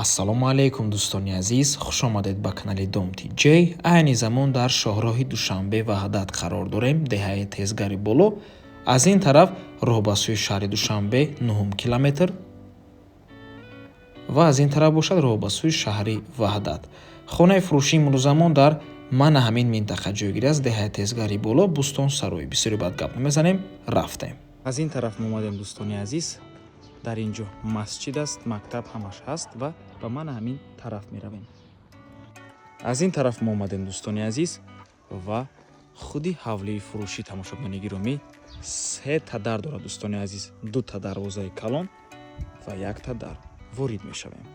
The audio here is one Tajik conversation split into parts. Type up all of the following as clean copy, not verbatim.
ассалому алайкум дӯстони азиз, хуш омадед ба канали Домти J. айни замон дар шоҳроҳи Душанбе ваҳдат қарор дорем, деҳаи тезгари боло. Аз ин тараф роҳ ба сӯи шаҳри Душанбе 9 километр ва аз ин тараф бошад роҳ ба сӯи шаҳри Ваҳдат. Хонаи фурӯшии имрӯзамон дар мана ҳамин минтақа ҷойгир аст, деҳаи тезгари боло, Бустон Сарой. Бисёре бад гап намезанем, рафтем. Аз ин тараф омадем дӯстони азиз. Дар ин ҷо масҷид аст, мактаб ҳамаш ҳаст ва ба мана ҳамин тараф меравем. Аз ин тараф мо омадем дӯстони азиз ва худи ҳавлии фурӯшӣ тамошобинони гиромӣ 3 та дар дорад дӯстони азиз, 2 та дарвозаи калон ва 1 та дар. ворид мешавем.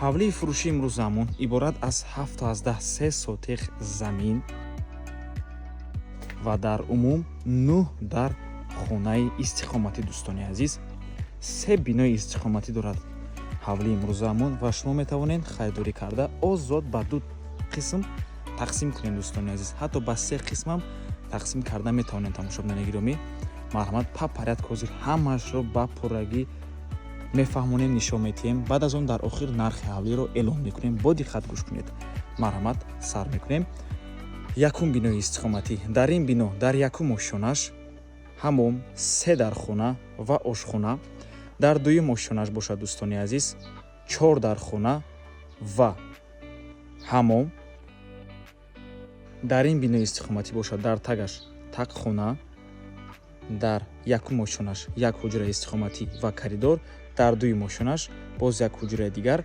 ҳавлии фурӯшии имрӯзамон иборат аз 7-10 сотиқ замин ва дар умум 9 дар хонаи истиқоматӣ дӯстони азиз. 3 бинои истиқоматӣ дорад ҳавлии имрӯзамон ва шумо метавонед харидорӣ карда озод ба 2 қисм тақсим кунед дӯстони азиз. ҳатто ба 3 қисмам тақсим карда метавонед тамошобинони гиромӣ. марҳамат па порядк ҳозир ҳамаашро ба пуррагӣ мефаҳмонем, нишон медиҳем. баъд аз он дар охир нархи ҳавлиро эълон мекунем. бо диққат гӯш кунед. марҳамат, сар мекунем. Якум бинои истиқоматӣ. Дар ин бино дар якум ошхонааш ҳамом, 3 дар хона ва ошхона. Дар дуюм ошхонааш бошад дӯстони азиз 4 дар хона ва ҳамом. дар ин бинои истиқоматӣ бошад дар тагаш тақхона. дар якум ошхонааш 1 ҳуҷраи истиқоматӣ ва коридор. дар дуюм ошхонааш боз 1 ҳуҷраи дигар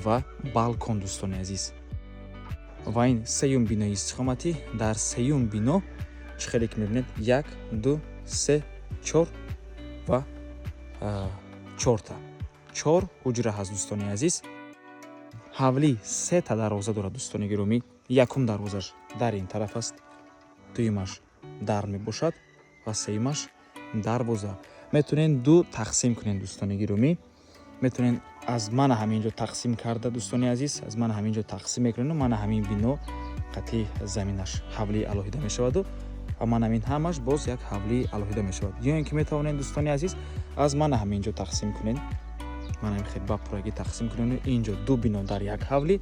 ва балкон дӯстони азиз. ва ин сеюм бинои истиқоматӣ. дар сеюм бино чӣ хеле ки мебинед 1, 2, 3, 4 ва 4 та 4 ҳуҷра ҳаст дӯстони азиз. ҳавлӣ 3 та дарвоза дорад дӯстони гиромӣ. Якум дарвозаш дар ин тараф аст, дуюмаш дар мебошад ва сеюмаш дарвоза. метавонед 2 тақсим кунед дӯстони гиромӣ. метавонед аз мана ҳамин ҷо тақсим карда дӯстони азиз, аз мана ҳамин ҷо тақсим мекунед. мана ҳамин бино қатъи заминаш ҳавлии алоҳида мешаваду ва мана ҳамин ҳамаш боз як ҳавлии алоҳида мешавад. ё ин ки метавонед дӯстони азиз аз мана ҳамин ҷо тақсим кунед. мана ҳамин хел ба пуррагӣ тақсим кунед. инҷо 2 бино дар як ҳавлӣ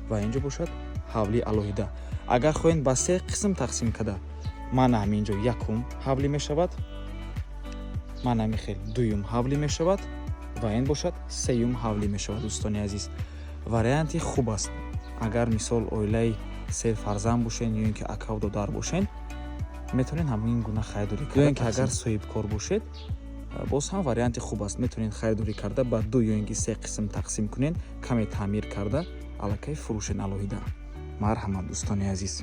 ва инҷо бошад ҳавлии алоҳида. агар хоҳед ба 3 қисм тақсим карда, мана ҳамин ҷо якум ҳавлӣ мешавад, мана ҳамин хел дуюм ҳавлӣ мешавад ва ин бошад сеюм ҳавлӣ мешавад дӯстони азиз. варианти хуб аст. агар мисол оилаи 3 фарзанд бошед ё ин ки акаву додар бошед, метавонед ҳамин гуна харидорӣ карда. ё ин ки агар соҳибкор бошед, боз ҳам варианти хуб аст. метавонед харидорӣ карда ба 2 ё ин ки 3 қисм тақсим кунед, каме таъмир карда аллакай фурӯшед алоҳида. марҳамат дӯстони азиз.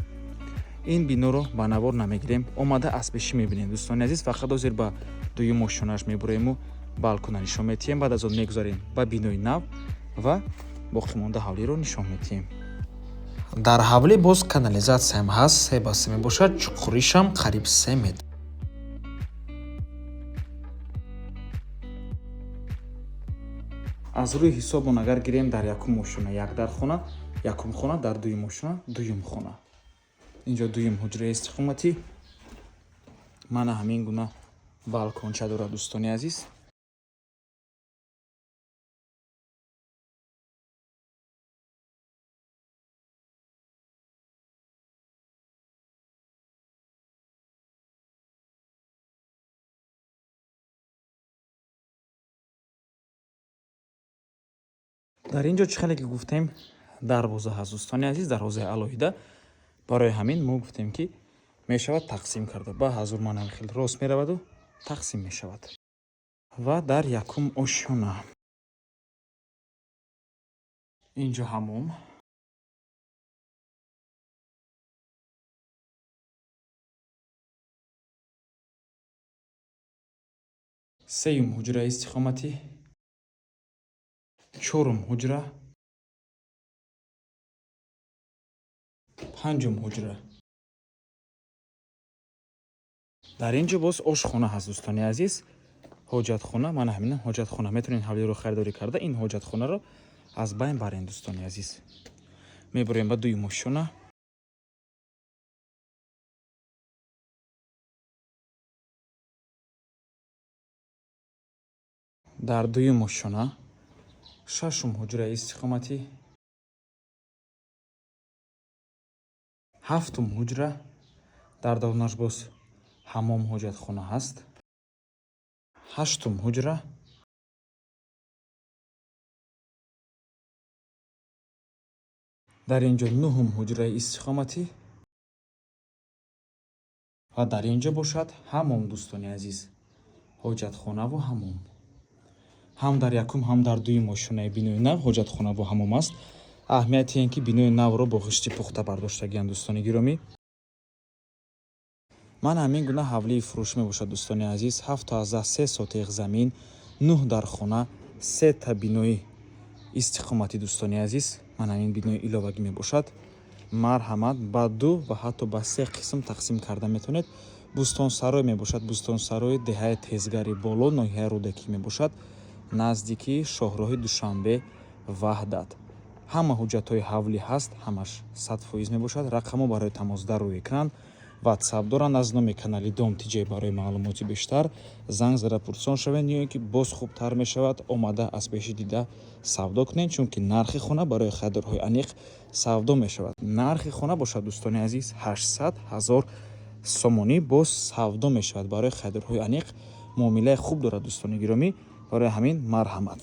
ин биноро ба навор намегирем, омада аз пешӣ мебинем дӯстони азиз. фақат ҳозир ба дуюм ошхонааш мебурему балкона нишон медиҳем. баъд аз он мегузарем ба бинои нав ва боқимонда ҳавлиро нишон медиҳем. дар ҳавлӣ боз канализатсияам ҳаст, 3 ба 3 мебошад, чуқуришам қариб 3 метр. аз рӯи ҳисобон агар гирем, дар якум ошхона 1 дар хона, якум хона, дар дуюм ошхона дуюм хона. инҷо дуюм ҳуҷраи истиқоматӣ. мана ҳамин гуна балконча дорад дӯстони азиз. дар ин ҷо чӣ хеле ки гуфтем дарвоза ҳаст дӯстони азиз, дарвозаи алоҳида. барои ҳамин мо гуфтем ки мешавад тақсим карда. ба ҳазур мана ҳамин хел рост мераваду тақсим мешавад. ва дар якум ошхона инҷо ҳамом. сеюм ҳуҷраи истиқоматӣ. чорум ҳуҷра. панҷум ҳуҷра. дар ин ҷо боз ошхона ҳаст дӯстони азиз. ҳоҷатхона, мана ҳамин ҳоҷатхона. метавонед ҳавлиро харидорӣ карда ин ҳоҷатхонаро аз байн барен дӯстони азиз. мебурем ба дуюм ошхона. дар дуюм ошхона шашум ҳуҷраи истиқоматӣ, ҳафтум ҳуҷра дар дарунаш боз ҳаммом ҳоҷатхона ҳаст. ҳаштум ҳуҷра дар ин ҷо нуҳум ҳуҷраи истиқоматӣ ва дар ин ҷо бошад ҳаммом. дӯстони азиз, ҳоҷатхонаву ҳаммом ҳам дар якум ҳам дар дуюм мошинаи бинои нав ҳоҷатхонаву ҳаммом аст. аҳамияти ин ки бинои навро бо ғишти пухта бардоштагианд. дӯстони гиромӣ, ман ҳамин гуна ҳавлии фурӯш мебошад. дӯстони азиз, 7 сотиқ замин, 9 дар хона, 3 та бинои истиқоматӣ. дӯстони азиз, ман ҳамин бинои иловагӣ мебошад. марҳамат ба 2 ва ҳатто ба 3 қисм тақсим карда метавонед. бӯстонсарой мебошад. бӯстонсарой деҳаи тезгари боло, ноҳияи рӯдакӣ мебошад, наздики шоҳроҳи душанбе, ваҳдат. ҳама ҳуҷҷатҳои ҳавлӣ ҳаст, ҳамаш 100% мебошад. рақамҳо барои тамос дар рӯи экран. ватсап доранд. аз номи канали Дом Тиҷей барои маълумоти бештар занг зада пурсон шавед, ё ин ки боз хубтар мешавад омада аз пеши дида савдо кунед, чунки нархи хона барои харидорҳои аниқ савдо мешавад. нархи хона бошад дӯстони азиз 800 000 сомонӣ боз савдо мешавад. барои харидорҳои аниқ муомилаи хуб дорад. дӯстони гиромӣ, барои ҳамин марҳамат.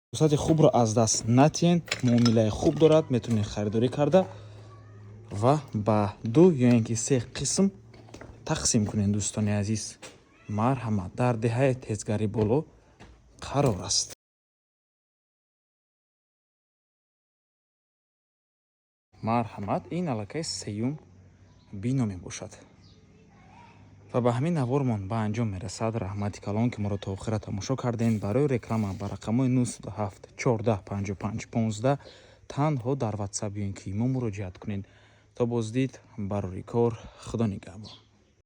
фурсати хубро аз даст натиҳен. муомилаи хуб дорад, метавонед харидорӣ карда ва ба 2 ё ин ки 3 қисм тақсим кунед. дӯстони азиз, марҳамат. дар деҳаи тезгари боло қарор аст. марҳамат, ин аллакай сеюм бино мебошад ва ба ҳамин навормон ба анҷом мерасад. раҳмати калон ки моро то охира тамошо кардем. барои реклама ба рақамҳои 97 14 55 15 танҳо дар ватсап ё ин ки имо муроҷиат кунед. то боздид барори кор. худо нигаҳбон.